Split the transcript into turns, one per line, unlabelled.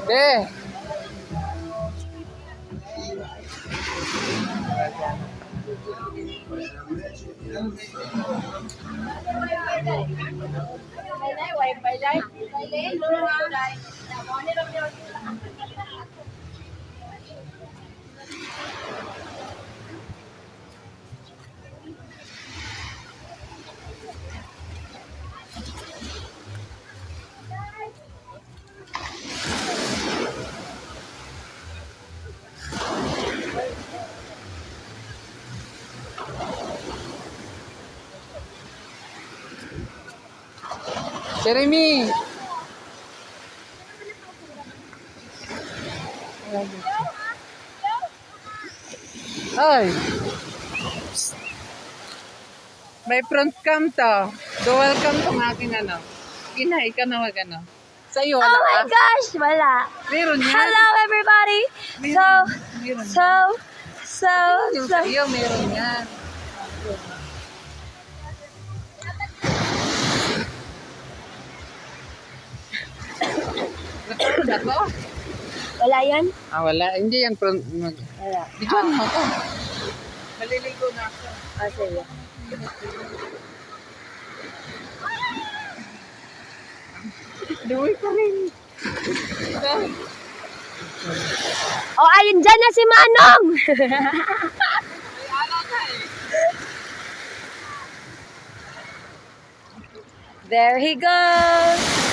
Eh. Jeremy. Ay. May front cam to. Dual cam tong aking ano. Kinay ka na wag ano. Sa iyo wala.
Oh my gosh, wala.
Meron yan.
Hello everybody.
Meron.
So.
Yung sa iyo meron yan. Nakaroon ako?
Wala yan?
Wala. Hindi yan front.
Wala.
Dito mo ako. Maliligo na ako.
Sige.
Duwi pa rin.
Oh, ayun dyan na si Manong! There he goes!